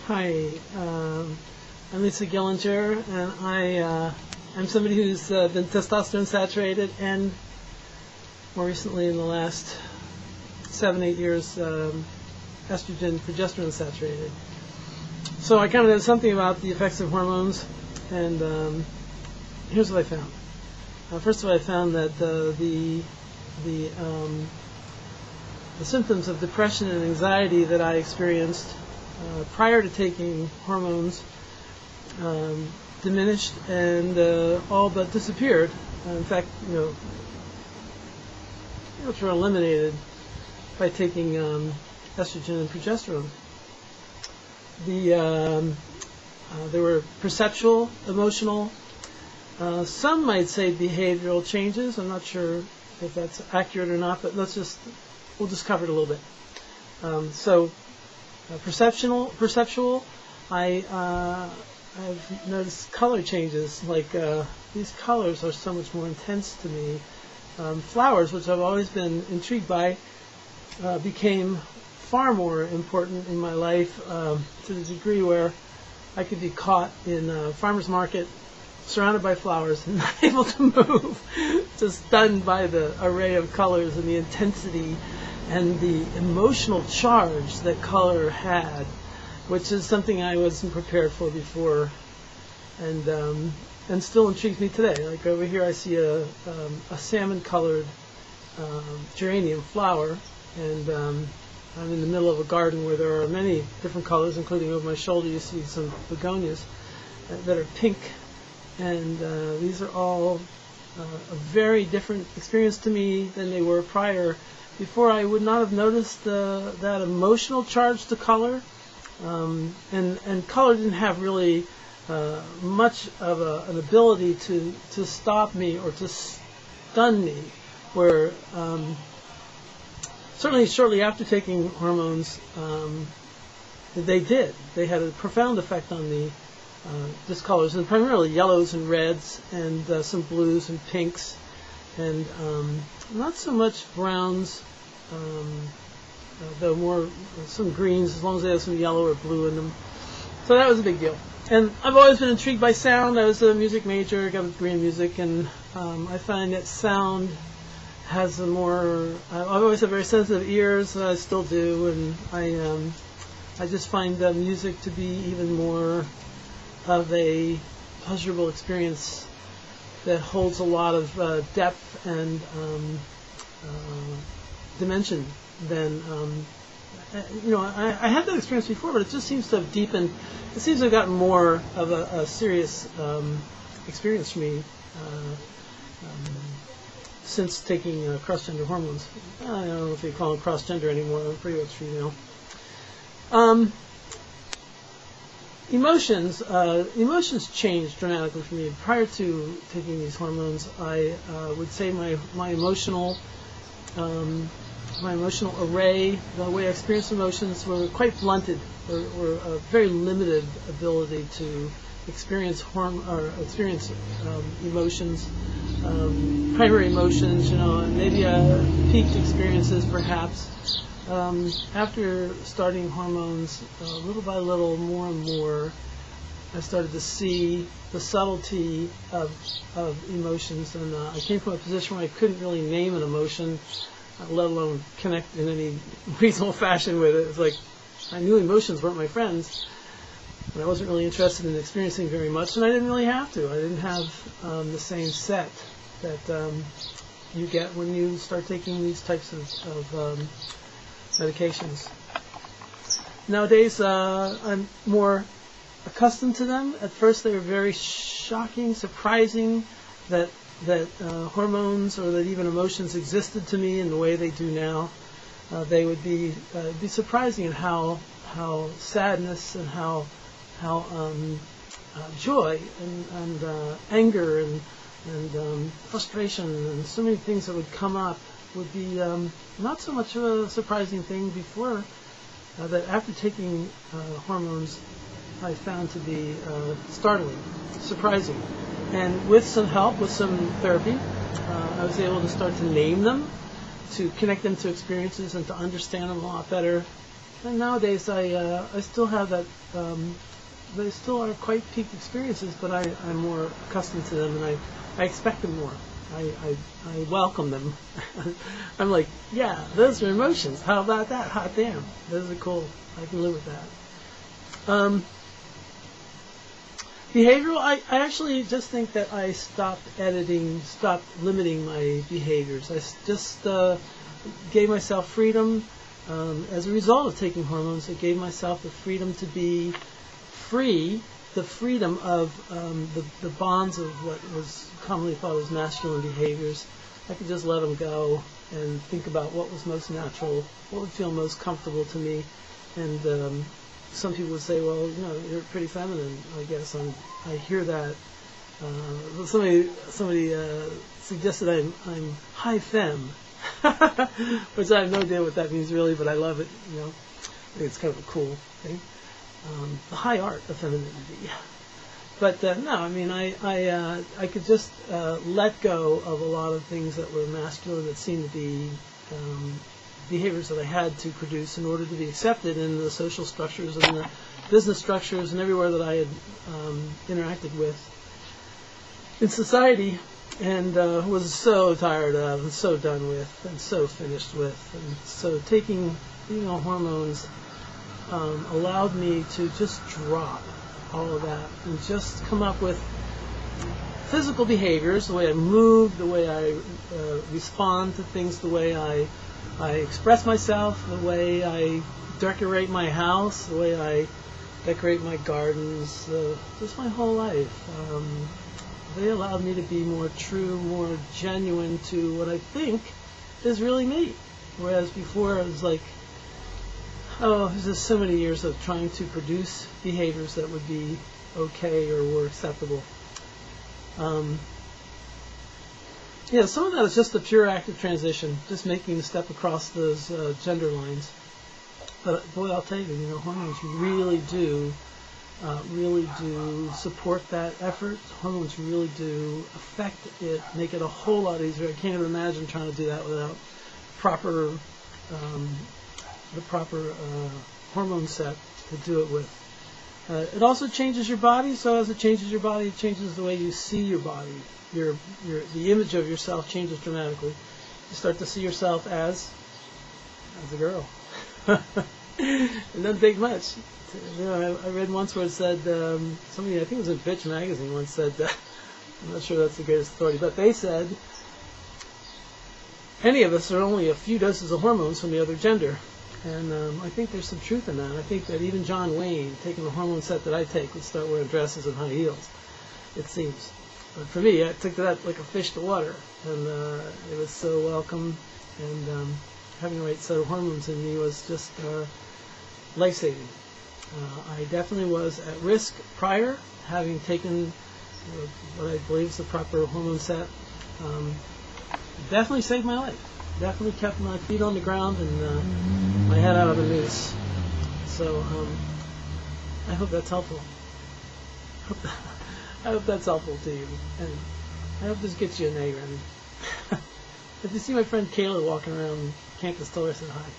Hi, I'm Lisa Gillinger, and I'm somebody who's been testosterone saturated and more recently in the last 7-8 years estrogen progesterone saturated. So I kind of know something about the effects of hormones, and here's what I found. First of all, I found that the symptoms of depression and anxiety that I experienced prior to taking hormones diminished and all but disappeared. In fact, which were eliminated by taking estrogen and progesterone. There were perceptual, emotional, some might say behavioral changes. I'm not sure if that's accurate or not, but we'll just cover it a little bit. Perceptual, I've noticed color changes, like these colors are so much more intense to me. Flowers, which I've always been intrigued by, became far more important in my life to the degree where I could be caught in a farmer's market surrounded by flowers and not able to move, just stunned by the array of colors and the intensity and the emotional charge that color had, which is something I wasn't prepared for before, and still intrigues me today. Like over here, I see a salmon-colored geranium flower, and I'm in the middle of a garden where there are many different colors, including over my shoulder you see some begonias that are pink, and these are all a very different experience to me than they were prior. Before, I would not have noticed that emotional charge to color, and color didn't have really much of an ability to stop me or to stun me, where certainly shortly after taking hormones, they had a profound effect on me, just colors, and primarily yellows and reds and some blues and pinks, and not so much browns, though more some greens, as long as they have some yellow or blue in them. So that was a big deal. And I've always been intrigued by sound. I was a music major, got a degree in music, and I find that sound has a more, I've always had very sensitive ears, and I still do, and I just find music to be even more of a pleasurable experience that holds a lot of depth and dimension than, I had that experience before, but it just seems to have deepened. It seems to have gotten more of a serious experience for me since taking cross-gender hormones. I don't know if you call them cross-gender anymore. I'm pretty much female. Emotions changed dramatically for me. Prior to taking these hormones, I would say my emotional array, the way I experienced emotions, were quite blunted, or a very limited ability to experience emotions, primary emotions, maybe peaked experiences perhaps. After starting hormones, little by little, more and more, I started to see the subtlety of emotions, and I came from a position where I couldn't really name an emotion, let alone connect in any reasonable fashion with it. It's like I knew emotions weren't my friends, and I wasn't really interested in experiencing very much, and I didn't really have to. I didn't have the same set that you get when you start taking these types of medications. Nowadays, I'm more accustomed to them. At first, they were very shocking, surprising that hormones or that even emotions existed to me in the way they do now. They would be surprising in how sadness and how joy and anger and frustration and so many things that would come up would be not so much of a surprising thing before, that after taking hormones I found to be startling, surprising. And with some help, with some therapy, I was able to start to name them, to connect them to experiences and to understand them a lot better, And nowadays I still have that. They still are quite peaked experiences, but I'm more accustomed to them, and I expect them more. I welcome them. I'm like, yeah, those are emotions. How about that? Hot damn. Those are cool. I can live with that. Behavioral, I actually just think that I stopped limiting my behaviors. I just gave myself freedom. As a result of taking hormones, I gave myself the freedom to be free, the freedom of the bonds of what was commonly thought as masculine behaviors. I could just let them go and think about what was most natural, what would feel most comfortable to me. And some people would say, well, you're pretty feminine, I guess. I hear that. Somebody suggested I'm high femme, which I have no idea what that means really, but I love it. I think it's kind of a cool thing. The high art of femininity. But no, I mean, I could just let go of a lot of things that were masculine that seemed to be behaviors that I had to produce in order to be accepted in the social structures and the business structures and everywhere that I had interacted with in society, and was so tired of and so done with and so finished with. And so taking hormones allowed me to just drop all of that and just come up with physical behaviors, the way I move, the way I respond to things, the way I express myself, the way I decorate my house, the way I decorate my gardens, just my whole life. They allowed me to be more true, more genuine to what I think is really me. Whereas before it was like, there's just so many years of trying to produce behaviors that would be okay or were acceptable. Some of that is just the pure act of transition, just making the step across those gender lines. But boy, I'll tell you, hormones really do support that effort. Hormones really do affect it, make it a whole lot easier. I can't even imagine trying to do that without the proper hormone set to do it with. It also changes your body, so as it changes your body, it changes the way you see your body. The image of yourself changes dramatically. You start to see yourself as a girl. It doesn't take much. I read once where it said, somebody, I think it was in Bitch magazine, once said, I'm not sure that's the greatest authority, but they said, any of us are only a few doses of hormones from the other gender. And I think there's some truth in that. I think that even John Wayne, taking the hormone set that I take, would start wearing dresses and high heels, it seems. But for me, I took that like a fish to water, and it was so welcome, and having the right set of hormones in me was just life-saving. I definitely was at risk prior, having taken what I believe is the proper hormone set. Definitely saved my life. Definitely kept my feet on the ground and my head out of the noose. So I hope that's helpful. I hope that's helpful to you. And I hope this gets you an A, Remy. If you see my friend Kayla walking around campus, tell her I said hi.